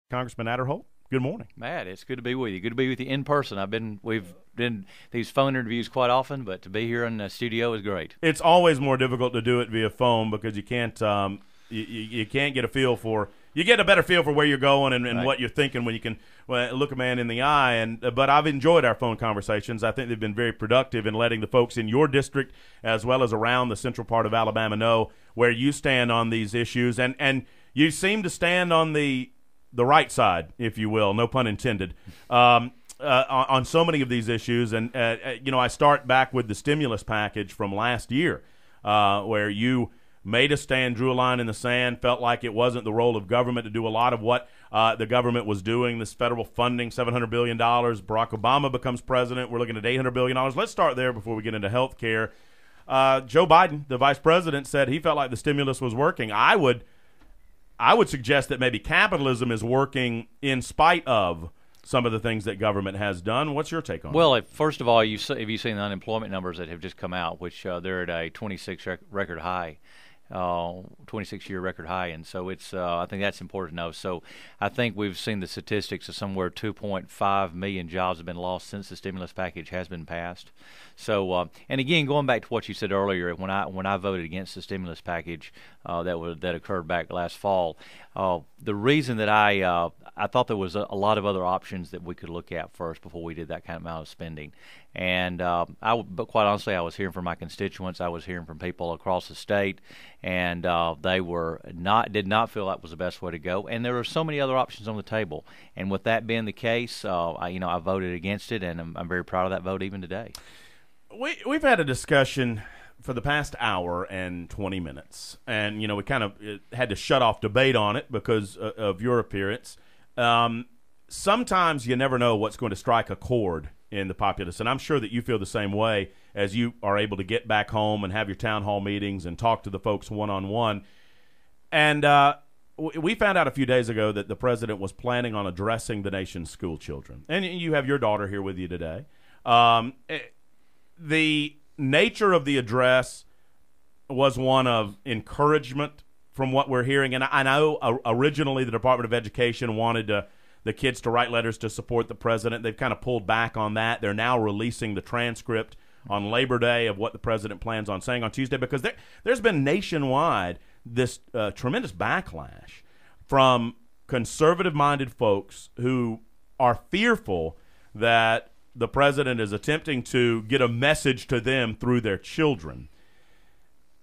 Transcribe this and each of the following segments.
Congressman Aderholt, good morning. Matt, it's good to be with you. Good to be with you in person. We've done these phone interviews quite often, but to be here in the studio is great. It's always more difficult to do it via phone because you can't you can't get a feel for you get a better feel for where you're going and Right. what you're thinking when you can look a man in the eye. And but I've enjoyed our phone conversations. I think they've been very productive in letting the folks in your district as well as around the central part of Alabama know where you stand on these issues, and you seem to stand on the right side, if you will, no pun intended, on so many of these issues. And, I start back with the stimulus package from last year where you made a stand, drew a line in the sand, felt like it wasn't the role of government to do a lot of what the government was doing, this federal funding, $700 billion. Barack Obama becomes president. We're looking at $800 billion. Let's start there before we get into health care. Joe Biden, the vice president, said he felt like the stimulus was working. I would suggest that maybe capitalism is working in spite of some of the things that government has done. What's your take on it? Well, first of all, have you seen the unemployment numbers that have just come out, which they're at a 26-year record high, and so it's I think that's important to know. So I think we've seen the statistics of somewhere 2.5 million jobs have been lost since the stimulus package has been passed. So and again, going back to what you said earlier, when I voted against the stimulus package that occurred back last fall, the reason that I thought there was a lot of other options that we could look at first before we did that kind of amount of spending. And but quite honestly, I was hearing from my constituents. I was hearing from people across the state, and they did not feel that was the best way to go. And there are so many other options on the table. And with that being the case, I voted against it, and I'm very proud of that vote even today. We've had a discussion for the past hour and 20 minutes, and we kind of had to shut off debate on it because of your appearance. Sometimes you never know what's going to strike a chord in the populace, and I'm sure that you feel the same way as you are able to get back home and have your town hall meetings and talk to the folks one-on-one. And we found out a few days ago that the president was planning on addressing the nation's school children. And you have your daughter here with you today. The nature of the address was one of encouragement from what we're hearing. And I know originally the Department of Education wanted the kids to write letters to support the president. They've kind of pulled back on that. They're now releasing the transcript on Labor Day of what the president plans on saying on Tuesday, because there's been nationwide this tremendous backlash from conservative-minded folks who are fearful that the president is attempting to get a message to them through their children.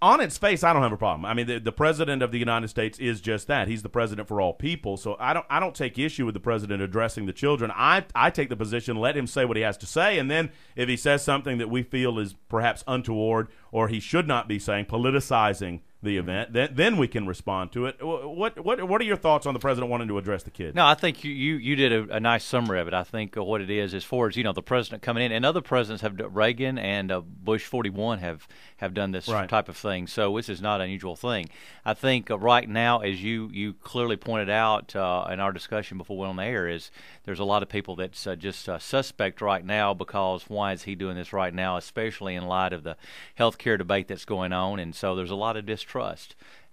On its face, I don't have a problem. I mean, the president of the United States is just that. He's the president for all people. So I don't take issue with the president addressing the children. I take the position, let him say what he has to say, and then if he says something that we feel is perhaps untoward or he should not be saying, politicizing the event, then we can respond to it. What are your thoughts on the president wanting to address the kids? No, I think you did a nice summary of it. I think what it is, as far as the president coming in, and other presidents have, Reagan and Bush 41 have done this Right. type of thing. So this is not an unusual thing. I think right now, as you clearly pointed out in our discussion before we went on the air, is there's a lot of people that's just suspect right now because why is he doing this right now, especially in light of the health care debate that's going on, and so there's a lot of distrust.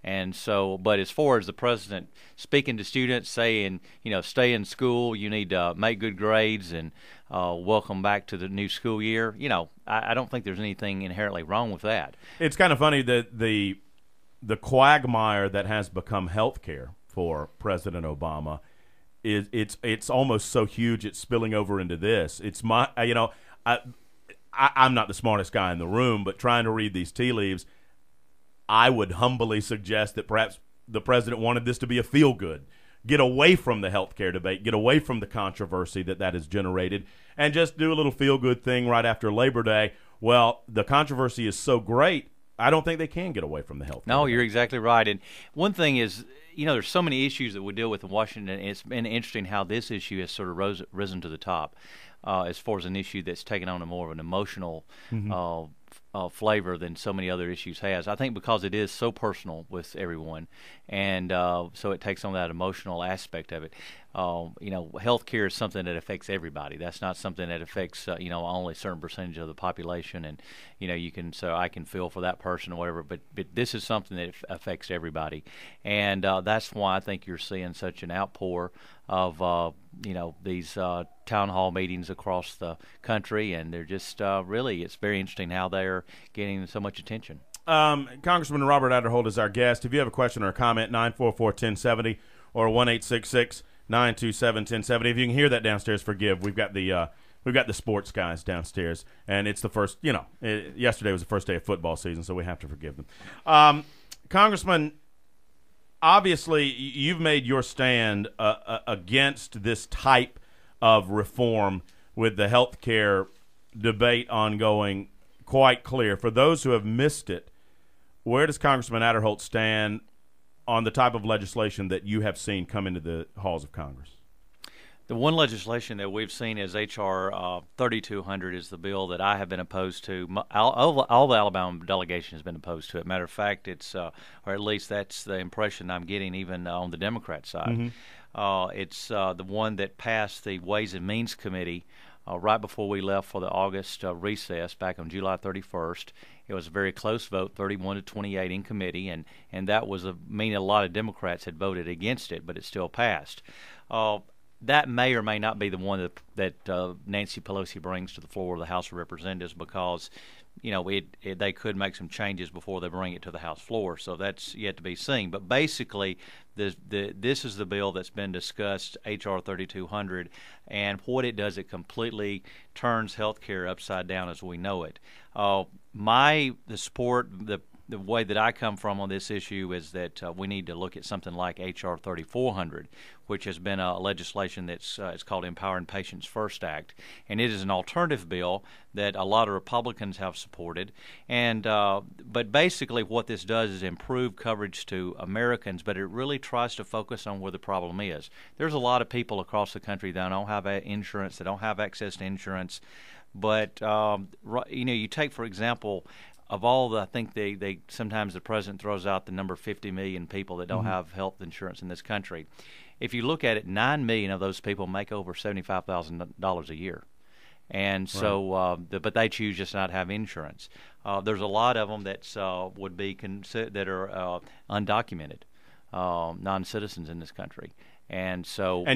And so, but as far as the president speaking to students, saying, stay in school, you need to make good grades, and welcome back to the new school year, I don't think there's anything inherently wrong with that. It's kind of funny that the quagmire that has become health care for President Obama it's almost so huge it's spilling over into this. It's I'm not the smartest guy in the room, but trying to read these tea leaves, I would humbly suggest that perhaps the president wanted this to be a feel-good. Get away from the health care debate, get away from the controversy that has generated, and just do a little feel-good thing right after Labor Day. Well, the controversy is so great, I don't think they can get away from the health care No, debate. you're exactly right. And one thing is, there's so many issues that we deal with in Washington, and it's been interesting how this issue has sort of risen to the top as far as an issue that's taken on a more of an emotional flavor than so many other issues has. I think because it is so personal with everyone, and so it takes on that emotional aspect of it. Healthcare is something that affects everybody. That's not something that affects only a certain percentage of the population, and I can feel for that person or whatever. But this is something that affects everybody, and that's why I think you're seeing such an outpour these town hall meetings across the country, and they're just really, it's very interesting how they're getting so much attention. Congressman Robert Aderholt is our guest. If you have a question or a comment, 944-1070 or 1-866-927-1070. If you can hear that downstairs, forgive. We've got the sports guys downstairs, and it's the first. Yesterday was the first day of football season, so we have to forgive them. Congressman, obviously, you've made your stand against this type of reform with the health care debate ongoing quite clear. For those who have missed it, where does Congressman Aderholt stand on the type of legislation that you have seen come into the halls of Congress? The one legislation that we've seen is H.R. 3200 is the bill that I have been opposed to. All the Alabama delegation has been opposed to it. Matter of fact, it's or at least that's the impression I'm getting even on the Democrat side. Mm-hmm. It's the one that passed the Ways and Means Committee right before we left for the August recess back on July 31st. It was a very close vote, 31-28 in committee, and that was meaning a lot of Democrats had voted against it, but it still passed. That may or may not be the one that Nancy Pelosi brings to the floor of the House of Representatives, because they could make some changes before they bring it to the House floor. So that's yet to be seen. But basically, this is the bill that's been discussed, H.R. 3200, and what it does, it completely turns health care upside down as we know it. The way that I come from on this issue is that we need to look at something like H.R. 3400, which has been a legislation that's it's called Empowering Patients First Act, and it is an alternative bill that a lot of Republicans have supported. And but basically, what this does is improve coverage to Americans, but it really tries to focus on where the problem is. There's a lot of people across the country that don't have insurance, that don't have access to insurance, but you take, for example, of all I think they sometimes the president throws out the number 50 million people that don't have health insurance in this country. If you look at it, 9 million of those people make over $75,000 a year, and so but they choose just not to have insurance. There's a lot of them that would be that are undocumented, non-citizens in this country. And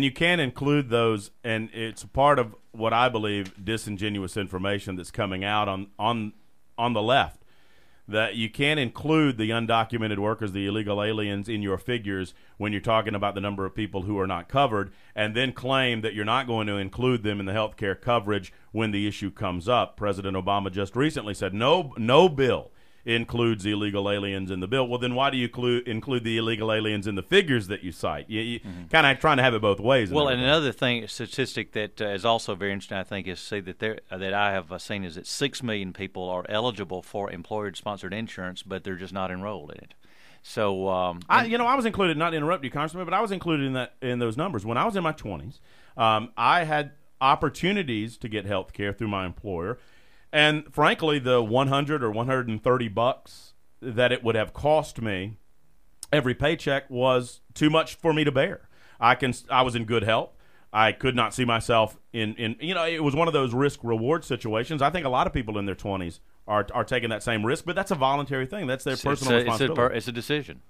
you can include those, and it's part of what I believe disingenuous information that's coming out on the left, that you can't include the undocumented workers, the illegal aliens, in your figures when you're talking about the number of people who are not covered, and then claim that you're not going to include them in the health care coverage when the issue comes up. President Obama just recently said no bill includes illegal aliens in the bill. Well, then why do you include the illegal aliens in the figures that you cite? You kind of trying to have it both ways. Well, and another statistic that is also very interesting, I think, is see that I have seen is that 6 million people are eligible for employer-sponsored insurance, but they're just not enrolled in it. So, I was included. Not to interrupt you, Congressman, but I was included in those numbers when I was in my 20s. I had opportunities to get health care through my employer. And frankly, the $100 or $130 that it would have cost me every paycheck was too much for me to bear. I was in good health. I could not see myself in it was one of those risk reward situations. I think a lot of people in their 20s are taking that same risk, but that's a voluntary thing. That's their personal responsibility. It's a decision.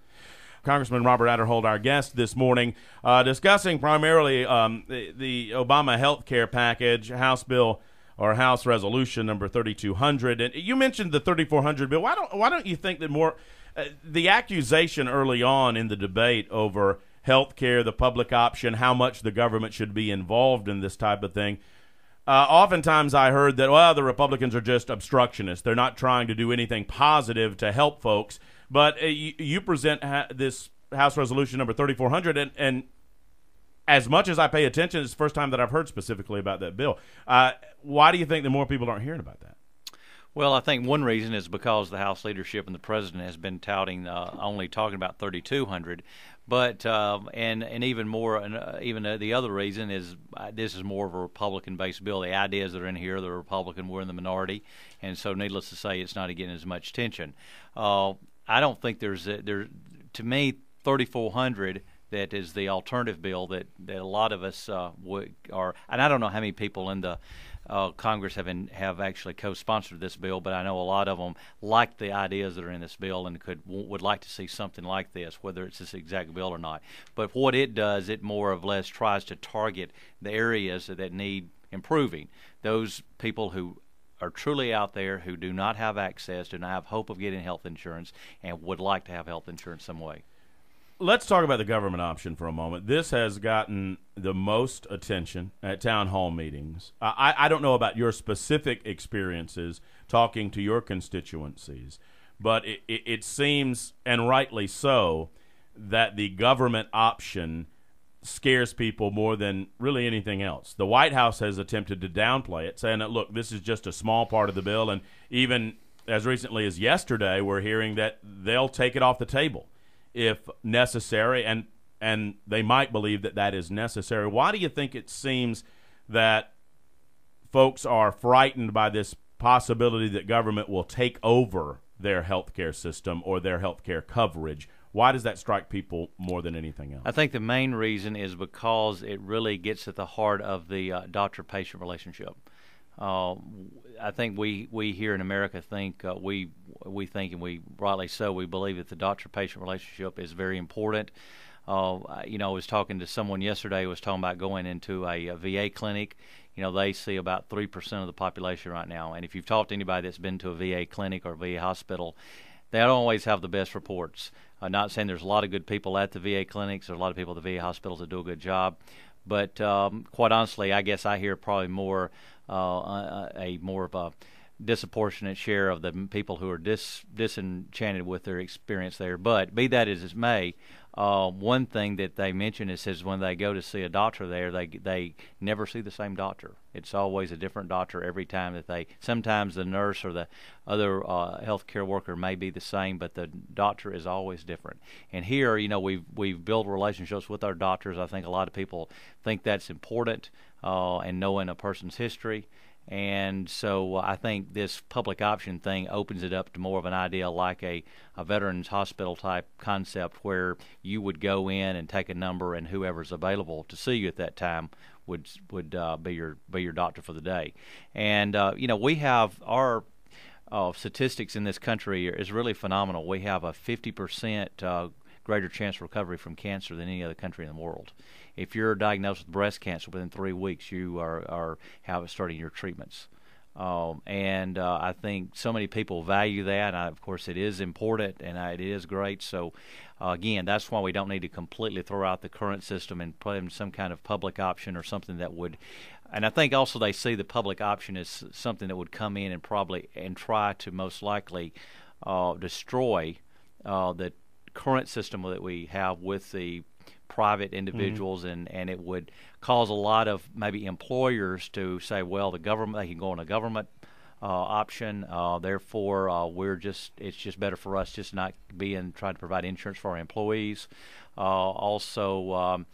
Congressman Robert Aderholt, our guest this morning, discussing primarily the Obama health care package, House Resolution number 3200. And you mentioned the 3400 bill. Why don't you think that more the accusation early on in the debate over health care, the public option, how much the government should be involved in this type of thing, oftentimes I heard that, the Republicans are just obstructionists. They're not trying to do anything positive to help folks. But you present this House Resolution number 3400, and as much as I pay attention, it's the first time that I've heard specifically about that bill. Why do you think that more people aren't hearing about that? Well, I think one reason is because the House leadership and the president has been touting only talking about 3,200, but and even more, even the other reason is this is more of a Republican-based bill. The ideas that are in here, the Republican were in the minority, and so needless to say, it's not getting as much attention. I don't think to me, 3,400. that is the alternative bill that a lot of us are, and I don't know how many people in the Congress have actually co-sponsored this bill, but I know a lot of them like the ideas that are in this bill and would like to see something like this, whether it's this exact bill or not. But what it does, it more or less tries to target the areas that need improving. Those people who are truly out there who do not have access, do not have hope of getting health insurance, and would like to have health insurance some way. Let's talk about the government option for a moment. This has gotten the most attention at town hall meetings. I don't know about your specific experiences talking to your constituencies, but it seems, and rightly so, that the government option scares people more than really anything else. The White House has attempted to downplay it, saying that, look, this is just a small part of the bill, and even as recently as yesterday, we're hearing that they'll take it off the table if necessary, and they might believe that that is necessary. Why do you think it seems that folks are frightened by this possibility that government will take over their health care system or their health care coverage? Why does that strike people more than anything else? I think the main reason is because it really gets at the heart of the doctor-patient relationship. I think we here in America think we think, and we rightly so, we believe that the doctor-patient relationship is very important. I was talking to someone yesterday who was talking about going into a VA clinic. They see about 3% of the population right now, and if you've talked to anybody that's been to a VA clinic or a VA hospital, they don't always have the best reports. Not saying there's a lot of good people at the VA clinics, there's a lot of people at the VA hospitals that do a good job, but quite honestly, I guess I hear probably more of a disproportionate share of the people who are disenchanted with their experience there. But be that as it may, one thing that they mention is when they go to see a doctor there, they never see the same doctor. It's always a different doctor every time that sometimes the nurse or the other healthcare worker may be the same, but the doctor is always different. And here, we've built relationships with our doctors. I think a lot of people think that's important, and knowing a person's history. And so I think this public option thing opens it up to more of an idea like a veterans hospital type concept, where you would go in and take a number, and whoever's available to see you at that time would be your doctor for the day. And we have our statistics in this country is really phenomenal. We have a 50% greater chance of recovery from cancer than any other country in the world. If you're diagnosed with breast cancer within 3 weeks, you are starting your treatments. I think so many people value that. Of course, it is important, and it is great. So, again, that's why we don't need to completely throw out the current system and put in some kind of public option or something that would. And I think also they see the public option as something that would come in and try to most likely destroy the current system that we have with the private individuals, and it would cause a lot of maybe employers to say, well, the government, they can go on a government option, therefore it's just better for us just not trying to provide insurance for our employees. Also,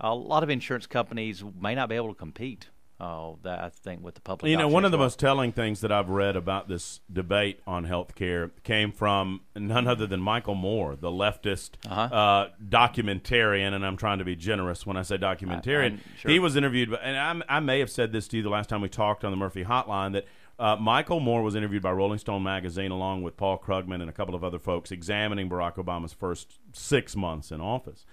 a lot of insurance companies may not be able to compete. That I think with the public. One of the most telling things that I've read about this debate on health care came from none other than Michael Moore, the leftist documentarian, and I'm trying to be generous when I say documentarian. Sure. He was interviewed, and I may have said this to you the last time we talked on the Murphy Hotline, that Michael Moore was interviewed by Rolling Stone magazine along with Paul Krugman and a couple of other folks examining Barack Obama's first 6 months in office.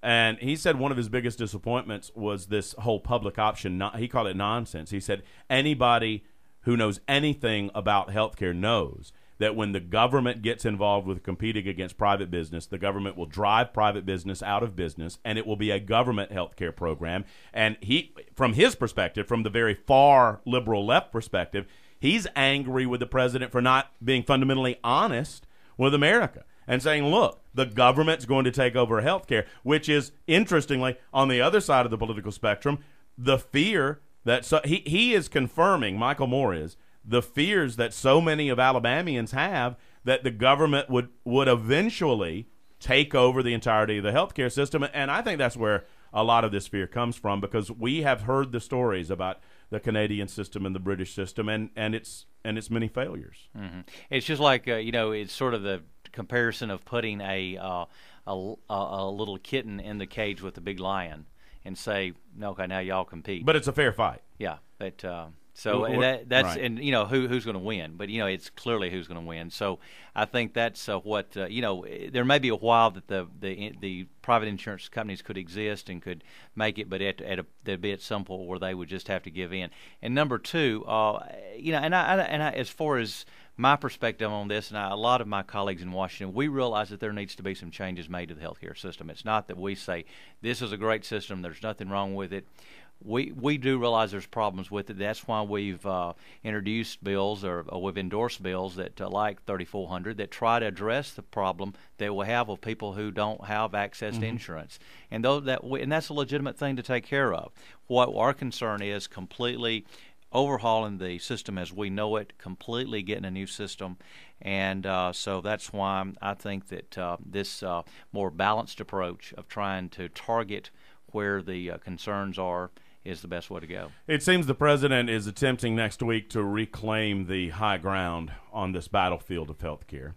And he said one of his biggest disappointments was this whole public option. He called it nonsense. He said anybody who knows anything about healthcare knows that when the government gets involved with competing against private business, the government will drive private business out of business, and it will be a government healthcare program. And he, from his perspective, from the very far liberal left perspective, he's angry with the president for not being fundamentally honest with America and saying, look, the government's going to take over healthcare, which is, interestingly, on the other side of the political spectrum, the fear that he is confirming, Michael Moore is, the fears that so many of Alabamians have that the government would eventually take over the entirety of the healthcare system. And I think that's where a lot of this fear comes from, because we have heard the stories about the Canadian system and the British system and its many failures. Mm-hmm. It's just like, it's sort of the comparison of putting a little kitten in the cage with a big lion and say, no, okay, now y'all compete. But it's a fair fight. Yeah, but so that's right. And who's going to win? But it's clearly who's going to win. So I think that's what there may be a while that the private insurance companies could exist and could make it, but there'd be at some point where they would just have to give in. And number two, and I as far as my perspective on this, and a lot of my colleagues in Washington, we realize that there needs to be some changes made to the healthcare system. It's not that we say this is a great system, there's nothing wrong with it. We do realize there's problems with it. That's why we've introduced bills or we've endorsed bills that like 3400 that try to address the problem that we have of people who don't have access to insurance, and that's a legitimate thing to take care of. What our concern is completely overhauling the system as we know it, completely getting a new system, and so that's why I think that this more balanced approach of trying to target where the concerns are is the best way to go. It seems the president is attempting next week to reclaim the high ground on this battlefield of health care.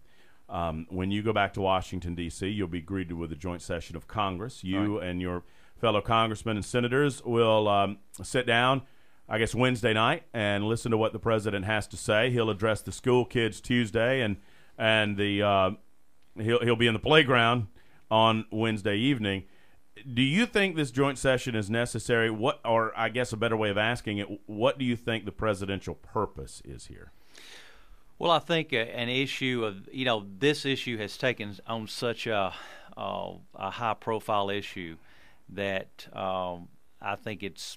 When you go back to Washington, D.C., you'll be greeted with a joint session of Congress. You and your fellow congressmen and senators will sit down, I guess, Wednesday night and listen to what the president has to say. He'll address the school kids Tuesday, and he'll be in the playground on Wednesday evening. Do you think this joint session is necessary? Or I guess a better way of asking it, what do you think the presidential purpose is here? Well, I think an issue of this issue has taken on such a high-profile issue that I think it's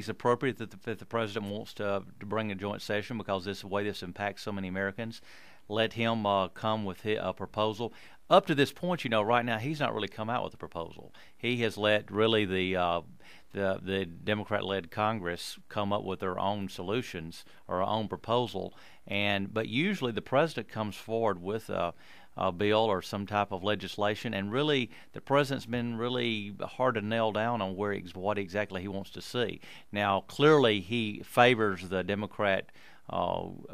appropriate that the president wants to bring a joint session because this is the way this impacts so many Americans. Let him come with a proposal. Up to this point, right now he's not really come out with a proposal. He has let really the Democrat-led Congress come up with their own solutions or their own proposal, but usually the president comes forward with a bill or some type of legislation, and really the president's been really hard to nail down on what exactly he wants to see. Now, clearly he favors the Democrat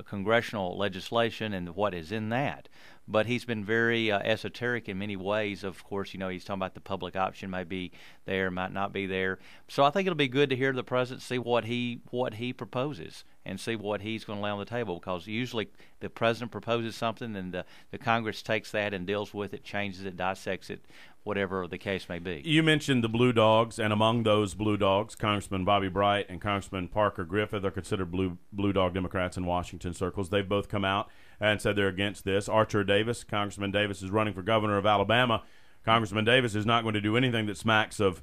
congressional legislation and what is in that. But he's been very esoteric in many ways. Of course, he's talking about the public option may be there, might not be there. So I think it'll be good to hear the president see what he proposes and see what he's going to lay on the table, because usually the president proposes something and the Congress takes that and deals with it, changes it, dissects it, whatever the case may be. You mentioned the Blue Dogs, and among those Blue Dogs, Congressman Bobby Bright and Congressman Parker Griffith are considered Blue Dog Democrats in Washington circles. They've both come out and said they're against this. Archer Davis, Congressman Davis, is running for governor of Alabama. Congressman Davis is not going to do anything that smacks of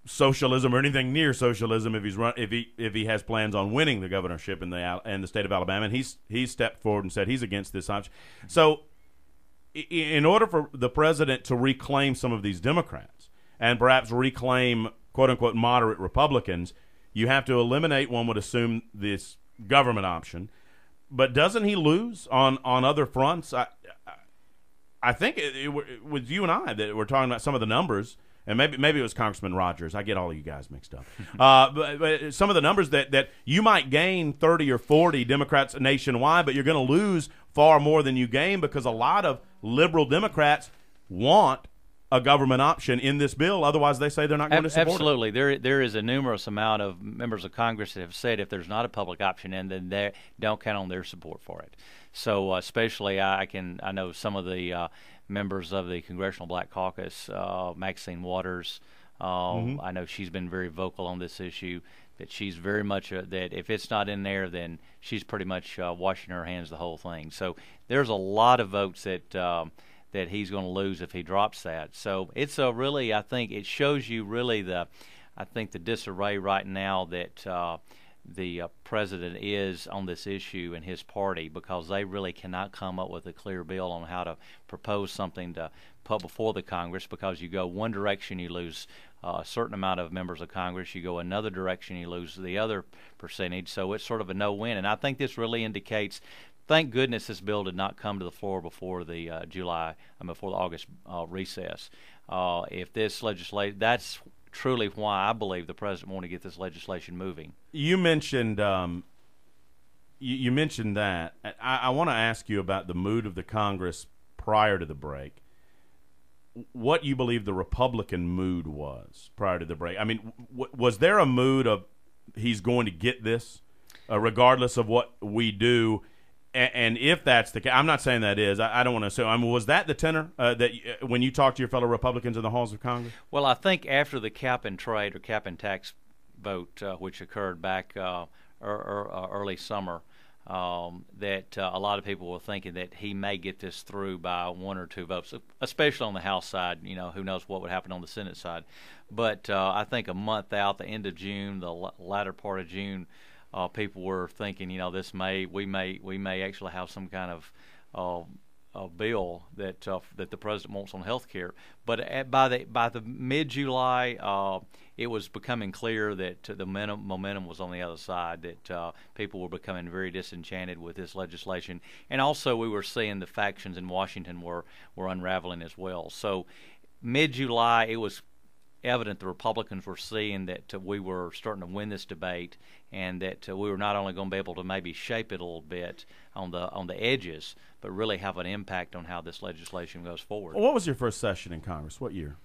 socialism or anything near socialism if he has plans on winning the governorship in the state of Alabama, and he's stepped forward and said he's against this option. So in order for the president to reclaim some of these Democrats and perhaps reclaim quote-unquote moderate Republicans, you have to eliminate, one would assume, this government option. But doesn't he lose on other fronts? I think it was you and I that were talking about some of the numbers, and maybe it was Congressman Rogers. I get all of you guys mixed up. But some of the numbers that you might gain 30 or 40 Democrats nationwide, but you're going to lose far more than you gain because a lot of liberal Democrats want a government option in this bill. Otherwise, they say they're not going to support Absolutely. it. There is a numerous amount of members of Congress that have said if there's not a public option in, then they don't count on their support for it. So especially I know some of the members of the Congressional Black Caucus, Maxine Waters, I know she's been very vocal on this issue, that she's very much that if it's not in there, then she's pretty much washing her hands of the whole thing. So there's a lot of votes that he's going to lose if he drops that. So it's really, I think it shows you really the disarray right now that the president is on this issue and his party, because they really cannot come up with a clear bill on how to propose something to put before the Congress, because you go one direction, you lose a certain amount of members of Congress. You go another direction, you lose the other percentage. So it's sort of a no-win. And I think this really indicates, thank goodness this bill did not come to the floor before the before the August recess. If this legislation, that's truly why I believe the president wanted to get this legislation moving. You mentioned you mentioned that. I want to ask you about the mood of the Congress prior to the break what you believe the Republican mood was prior to the break. I mean, was there a mood of he's going to get this regardless of what we do? And if that's the case, I'm not saying that is. I don't want to assume. I mean, was that the tenor that when you talked to your fellow Republicans in the halls of Congress? Well, I think after the cap and trade or cap and tax vote, which occurred back early summer, that a lot of people were thinking that he may get this through by 1 or 2 votes, especially on the House side. You know, who knows what would happen on the Senate side. But I think a month out, the end of June, the latter part of June, people were thinking, you know, we may actually have some kind of a bill that the president wants on health care. But by the mid-July, it was becoming clear that the momentum was on the other side, that people were becoming very disenchanted with this legislation. And also we were seeing the factions in Washington were unraveling as well. So mid-July, it was evident the Republicans were seeing that we were starting to win this debate, and that we were not only going to be able to maybe shape it a little bit on the edges, but really have an impact on how this legislation goes forward. What was your first session in Congress? What year?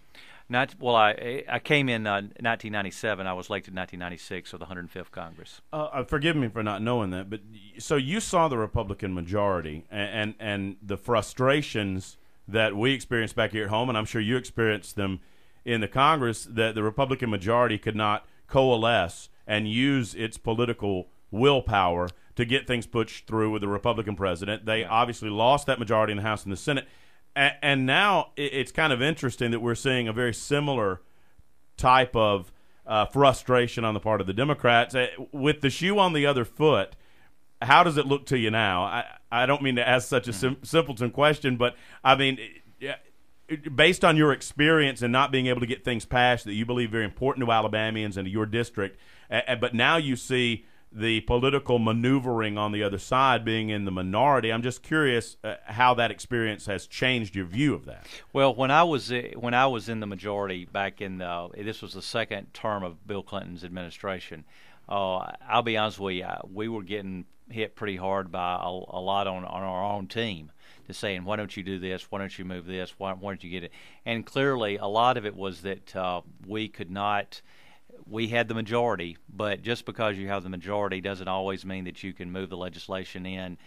I came in 1997. I was elected in 1996 for the 105th Congress. Forgive me for not knowing that, but so you saw the Republican majority and the frustrations that we experienced back here at home, and I'm sure you experienced them in the Congress, that the Republican majority could not coalesce and use its political willpower to get things pushed through with the Republican president. They obviously lost that majority in the House and the Senate. And now it's kind of interesting that we're seeing a very similar type of frustration on the part of the Democrats. With the shoe on the other foot, how does it look to you now? I don't mean to ask such a simpleton question, but I mean, based on your experience and not being able to get things passed that you believe very important to Alabamians and to your district, but now you see the political maneuvering on the other side being in the minority. I'm just curious how that experience has changed your view of that. Well, when I was in the majority back in this was the second term of Bill Clinton's administration, I'll be honest with you, we were getting hit pretty hard by a lot on our own team, to saying, why don't you do this, why don't you move this, why don't you get it? And clearly a lot of it was that we had the majority, but just because you have the majority doesn't always mean that you can move the legislation in,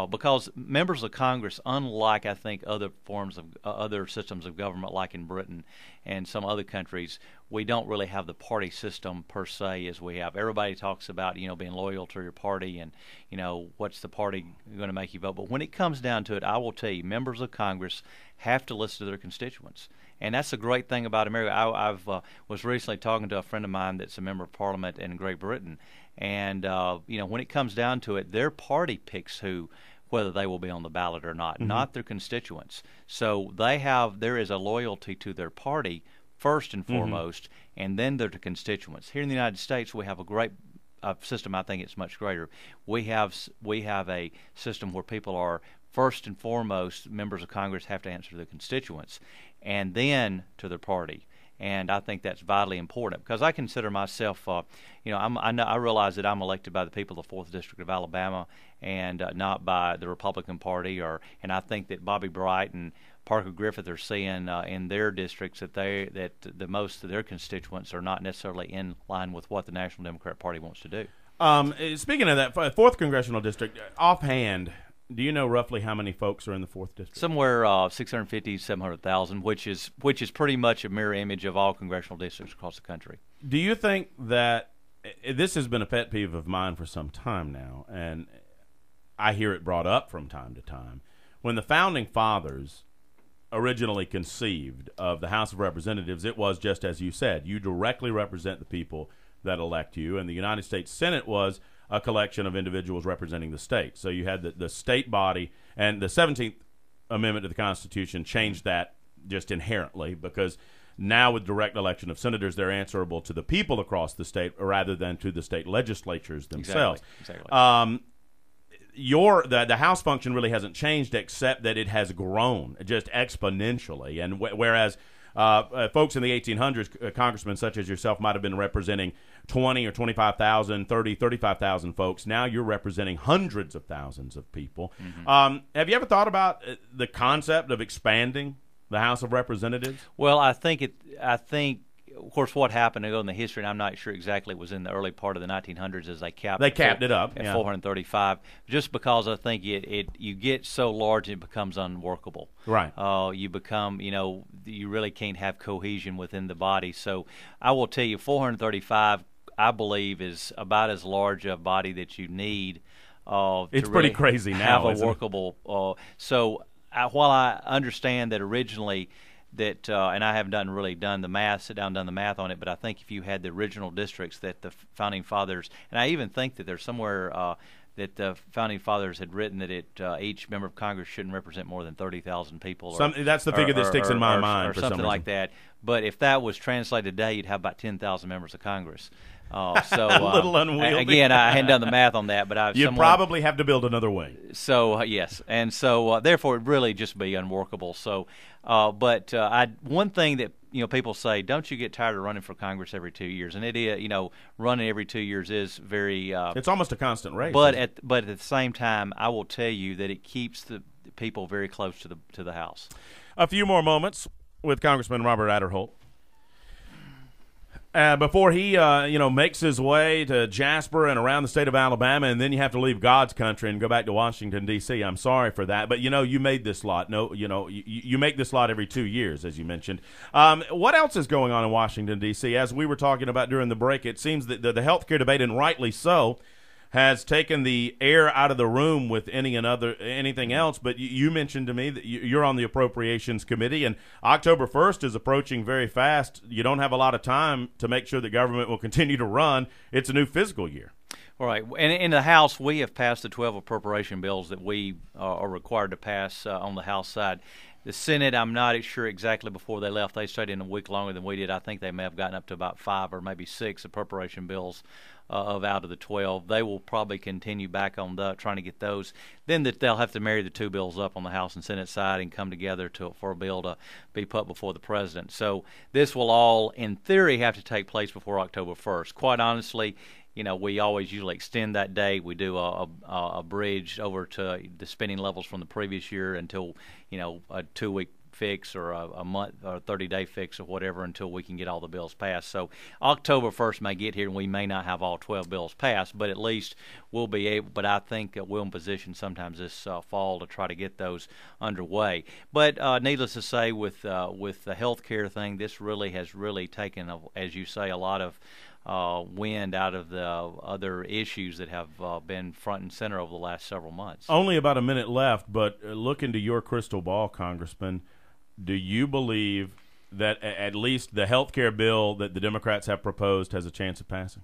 because members of Congress, unlike I think other forms of other systems of government like in Britain and some other countries, we don't really have the party system per se as we have. Everybody talks about, you know, being loyal to your party and, you know, what's the party going to make you vote. But when it comes down to it, I will tell you, members of Congress have to listen to their constituents. And that's the great thing about America. I was recently talking to a friend of mine that's a member of Parliament in Great Britain, and you know, when it comes down to it, their party picks whether they will be on the ballot or not, not their constituents. So there is a loyalty to their party first and foremost, and then their constituents. Here in the United States, we have a great system. I think it's much greater. We have a system where people are first and foremost, members of Congress have to answer to their constituents, and then to their party. And I think that's vitally important, because I consider myself, you know, I realize that I'm elected by the people of the 4th District of Alabama, and not by the Republican Party. And I think that Bobby Bright and Parker Griffith are seeing in their districts that the most of their constituents are not necessarily in line with what the National Democrat Party wants to do. Speaking of that, 4th Congressional District, offhand, do you know roughly how many folks are in the 4th District? Somewhere 650, 700,000, which is pretty much a mirror image of all congressional districts across the country. Do you think that this has been a pet peeve of mine for some time now, and I hear it brought up from time to time? When the Founding Fathers originally conceived of the House of Representatives, it was just as you said. You directly represent the people that elect you, and the United States Senate was a collection of individuals representing the state. So you had the state body, and the 17th Amendment to the Constitution changed that just inherently, because now with direct election of senators, they're answerable to the people across the state rather than to the state legislatures themselves. Exactly. The House function really hasn't changed, except that it has grown just exponentially. And whereas Folks in the 1800s, congressmen such as yourself might have been representing 20 or 25,000, 30, 35,000 folks. Now you're representing hundreds of thousands of people. Have you ever thought about the concept of expanding the House of Representatives? Well, I think, of course, what happened in the history, and I'm not sure exactly, was in the early part of the 1900s as they capped it up at 435. Just because I think you get so large it becomes unworkable. Right. You become, you really can't have cohesion within the body. So I will tell you, 435, I believe, is about as large a body that you need. It's pretty crazy now. Have a workable. While I understand that originally that, and I haven't done the math, done the math on it, but I think if you had the original districts that the Founding Fathers, and I even think that there's somewhere that the Founding Fathers had written that each member of Congress shouldn't represent more than 30,000 people. That's the figure that sticks in my mind or for something some like that. But if that was translated today, you'd have about 10,000 members of Congress. A little unwieldy. Again, I hadn't done the math on that, but you'd probably have to build another wing. So yes, and so therefore it'd really just be unworkable. So, one thing that people say, don't you get tired of running for Congress every 2 years? And it is, running every 2 years is very. It's almost a constant race. But at the same time, I will tell you that it keeps the people very close to the House. A few more moments with Congressman Robert Aderholt. Before he, makes his way to Jasper and around the state of Alabama, and then you have to leave God's country and go back to Washington, D.C. I'm sorry for that, but, you made this lot. You make this lot every 2 years, as you mentioned. What else is going on in Washington, D.C.? As we were talking about during the break, it seems that the health care debate, and rightly so, has taken the air out of the room with anything else. But you mentioned to me that you're on the Appropriations Committee, and October 1st is approaching very fast. You don't have a lot of time to make sure the government will continue to run. It's a new fiscal year. All right. And in the House, we have passed the 12 appropriation bills that we are required to pass on the House side. The Senate, I'm not sure exactly before they left. They stayed in a week longer than we did. I think they may have gotten up to about 5 or maybe 6 appropriation bills out of the 12. They will probably continue back on trying to get those. Then they'll have to marry the 2 bills up on the House and Senate side and come together for a bill to be put before the president. So this will all, in theory, have to take place before October 1st. Quite honestly, we always usually extend that date. We do a bridge over to the spending levels from the previous year until, a 2-week fix or a month or 30-day fix or whatever until we can get all the bills passed. So October 1st may get here and we may not have all 12 bills passed, but at least we'll be able. But I think we're in position sometimes this fall to try to get those underway. But needless to say, with the health care thing, this has really taken, as you say, a lot of wind out of the other issues that have been front and center over the last several months. Only about a minute left, but look into your crystal ball, Congressman. Do you believe that at least the health care bill that the Democrats have proposed has a chance of passing?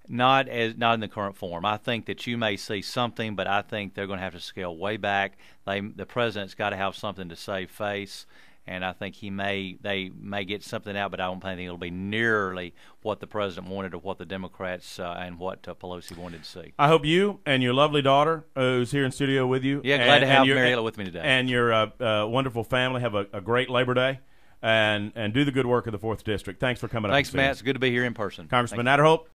Not in the current form. I think that you may see something, but I think they're going to have to scale way back. The president's got to have something to save face. And I think they may get something out, but I don't think it'll be nearly what the president wanted or what the Democrats and what Pelosi wanted to see. I hope you and your lovely daughter, who's here in studio with you. Yeah, glad to have Mariella with me today. And your wonderful family have a great Labor Day and do the good work of the 4th District. Thanks for coming up. Thanks, Matt. It's good to be here in person. Congressman Aderholt.